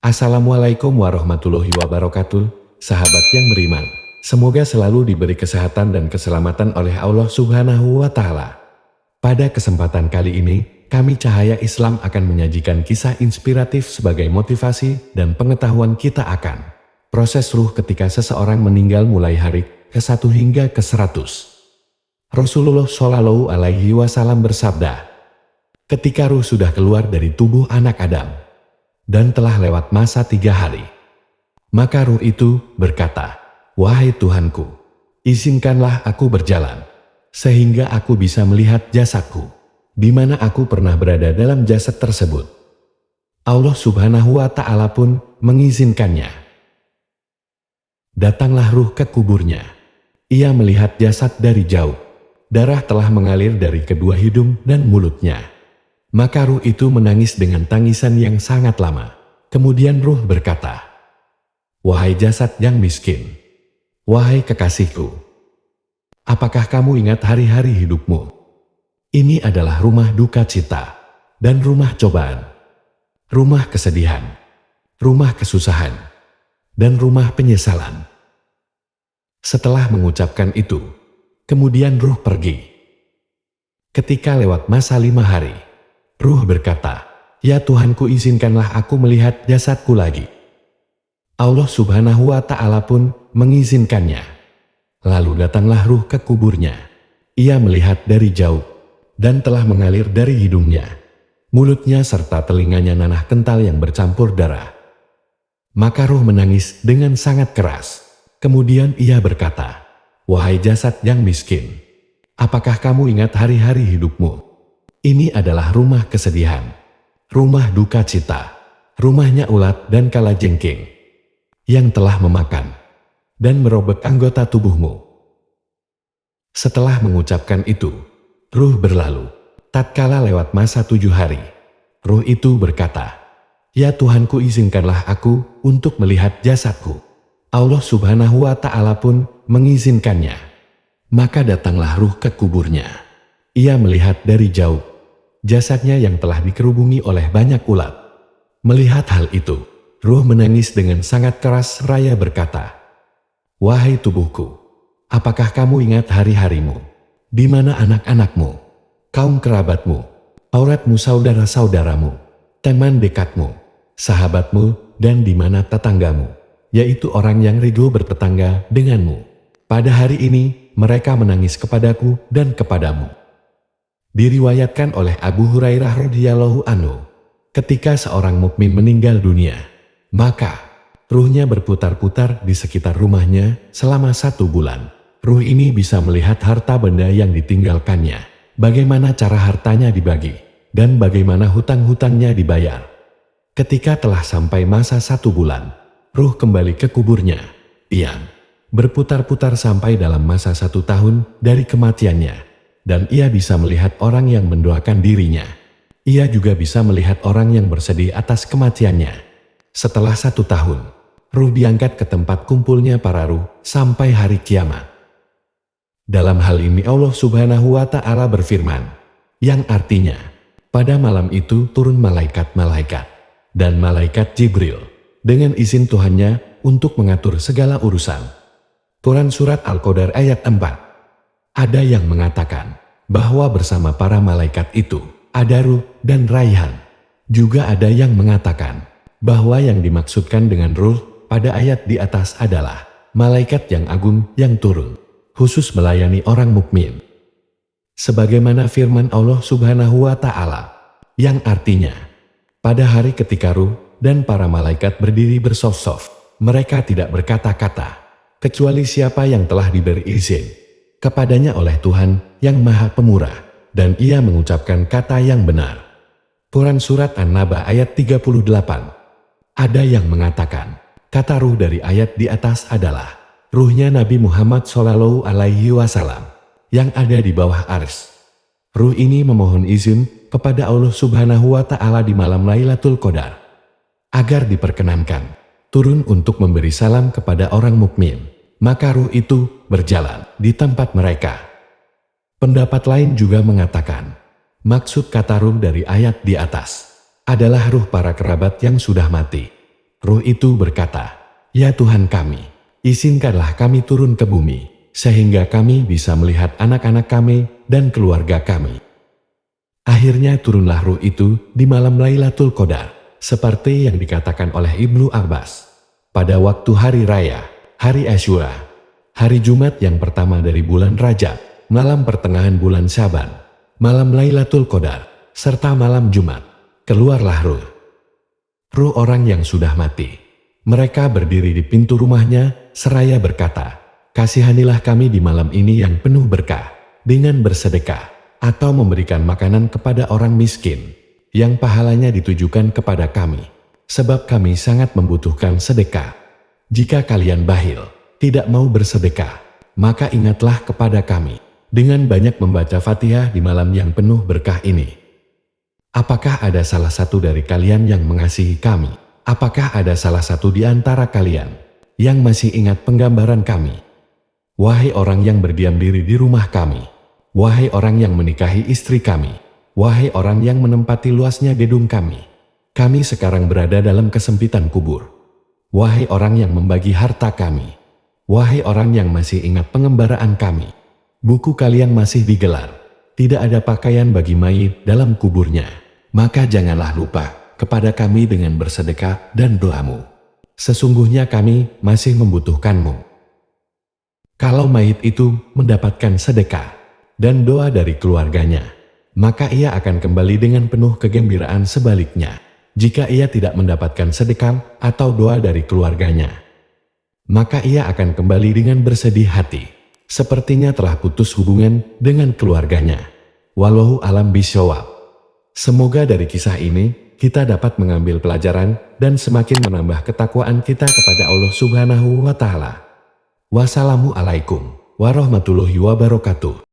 Assalamualaikum warahmatullahi wabarakatuh, sahabat yang beriman. Semoga selalu diberi kesehatan dan keselamatan oleh Allah Subhanahu wa Ta'ala. Pada kesempatan kali ini, kami Cahaya Islam akan menyajikan kisah inspiratif sebagai motivasi dan pengetahuan kita akan proses ruh ketika seseorang meninggal mulai hari ke-1 hingga ke-100. Rasulullah Shallallahu Alaihi Wasallam bersabda, ketika ruh sudah keluar dari tubuh anak Adam dan telah lewat masa 3 hari, maka ruh itu berkata, "Wahai Tuhanku, izinkanlah aku berjalan, sehingga aku bisa melihat jasadku, di mana aku pernah berada dalam jasad tersebut." Allah Subhanahu wa Ta'ala pun mengizinkannya. Datanglah ruh ke kuburnya. Ia melihat jasad dari jauh. Darah telah mengalir dari kedua hidung dan mulutnya. Maka ruh itu menangis dengan tangisan yang sangat lama. Kemudian ruh berkata, "Wahai jasad yang miskin, wahai kekasihku, apakah kamu ingat hari-hari hidupmu? Ini adalah rumah duka cita dan rumah cobaan, rumah kesedihan, rumah kesusahan, dan rumah penyesalan." Setelah mengucapkan itu, kemudian ruh pergi. Ketika lewat masa 5 hari, ruh berkata, "Ya Tuhanku, izinkanlah aku melihat jasadku lagi." Allah Subhanahu wa Ta'ala pun mengizinkannya. Lalu datanglah ruh ke kuburnya. Ia melihat dari jauh dan telah mengalir dari hidungnya, mulutnya serta telinganya nanah kental yang bercampur darah. Maka ruh menangis dengan sangat keras. Kemudian ia berkata, "Wahai jasad yang miskin, apakah kamu ingat hari-hari hidupmu? Ini adalah rumah kesedihan, rumah duka cita, rumahnya ulat dan kalajengking, yang telah memakan dan merobek anggota tubuhmu." Setelah mengucapkan itu, ruh berlalu. Tatkala lewat masa 7 hari, ruh itu berkata, "Ya Tuhanku, izinkanlah aku untuk melihat jasadku." Allah Subhanahu wa Ta'ala pun mengizinkannya. Maka datanglah ruh ke kuburnya. Ia melihat dari jauh jasadnya yang telah dikerubungi oleh banyak ulat. Melihat hal itu, ruh menangis dengan sangat keras seraya berkata, "Wahai tubuhku, apakah kamu ingat hari-harimu? Di mana anak-anakmu, kaum kerabatmu, auratmu, saudara-saudaramu, teman dekatmu, sahabatmu, dan di mana tetanggamu, yaitu orang yang ridho bertetangga denganmu? Pada hari ini mereka menangis kepadaku dan kepadamu." Diriwayatkan oleh Abu Hurairah radhiyallahu anhu, ketika seorang mukmin meninggal dunia, maka ruhnya berputar-putar di sekitar rumahnya selama 1 bulan. Ruh ini bisa melihat harta benda yang ditinggalkannya, bagaimana cara hartanya dibagi, dan bagaimana hutang-hutangnya dibayar. Ketika telah sampai masa 1 bulan, ruh kembali ke kuburnya. Ia berputar-putar sampai dalam masa 1 tahun dari kematiannya. Dan ia bisa melihat orang yang mendoakan dirinya. Ia juga bisa melihat orang yang bersedih atas kematiannya. Setelah 1 tahun, ruh diangkat ke tempat kumpulnya para ruh sampai hari kiamat. Dalam hal ini Allah Subhanahu wa Ta'ala berfirman, yang artinya, pada malam itu turun malaikat-malaikat dan malaikat Jibril dengan izin Tuhannya untuk mengatur segala urusan. Quran Surat Al-Qadar ayat 4. Ada yang mengatakan bahwa bersama para malaikat itu ada ruh dan raihan. Juga ada yang mengatakan bahwa yang dimaksudkan dengan ruh pada ayat di atas adalah malaikat yang agung yang turun khusus melayani orang mukmin. Sebagaimana firman Allah Subhanahu wa Ta'ala, yang artinya, pada hari ketika ruh dan para malaikat berdiri bersaf-saf, mereka tidak berkata-kata, kecuali siapa yang telah diberi izin kepadanya oleh Tuhan yang Maha Pemurah, dan ia mengucapkan kata yang benar. Quran Surat An-Naba ayat 38. Ada yang mengatakan, kata ruh dari ayat di atas adalah ruhnya Nabi Muhammad Shallallahu Alaihi Wasallam yang ada di bawah arsy. Ruh ini memohon izin kepada Allah Subhanahu wa Ta'ala di malam Lailatul Qadar agar diperkenankan turun untuk memberi salam kepada orang mukmin. Maka ruh itu berjalan di tempat mereka. Pendapat lain juga mengatakan, maksud kata ruh dari ayat di atas adalah ruh para kerabat yang sudah mati. Ruh itu berkata, "Ya Tuhan kami, izinkanlah kami turun ke bumi, sehingga kami bisa melihat anak-anak kami dan keluarga kami." Akhirnya turunlah ruh itu di malam Lailatul Qadar, seperti yang dikatakan oleh Ibnu Abbas. Pada waktu hari raya, hari Asyura, hari Jumat yang pertama dari bulan Rajab, malam pertengahan bulan Syaban, malam Lailatul Qadar, serta malam Jumat, keluarlah ruh. Ruh orang yang sudah mati. Mereka berdiri di pintu rumahnya, seraya berkata, "Kasihanilah kami di malam ini yang penuh berkah, dengan bersedekah, atau memberikan makanan kepada orang miskin, yang pahalanya ditujukan kepada kami, sebab kami sangat membutuhkan sedekah. Jika kalian bakhil, tidak mau bersedekah, maka ingatlah kepada kami, dengan banyak membaca Fatihah di malam yang penuh berkah ini. Apakah ada salah satu dari kalian yang mengasihi kami? Apakah ada salah satu di antara kalian yang masih ingat penggambaran kami? Wahai orang yang berdiam diri di rumah kami, wahai orang yang menikahi istri kami, wahai orang yang menempati luasnya gedung kami sekarang berada dalam kesempitan kubur. Wahai orang yang membagi harta kami, wahai orang yang masih ingat pengembaraan kami, buku kalian masih digelar, tidak ada pakaian bagi mayit dalam kuburnya, maka janganlah lupa kepada kami dengan bersedekah dan doamu. Sesungguhnya kami masih membutuhkanmu." Kalau mayit itu mendapatkan sedekah dan doa dari keluarganya, maka ia akan kembali dengan penuh kegembiraan. Sebaliknya, jika ia tidak mendapatkan sedekah atau doa dari keluarganya, maka ia akan kembali dengan bersedih hati, sepertinya telah putus hubungan dengan keluarganya. Wallahu alam bishawab. Semoga dari kisah ini, kita dapat mengambil pelajaran dan semakin menambah ketakwaan kita kepada Allah Subhanahu wa Ta'ala. Wassalamualaikum warahmatullahi wabarakatuh.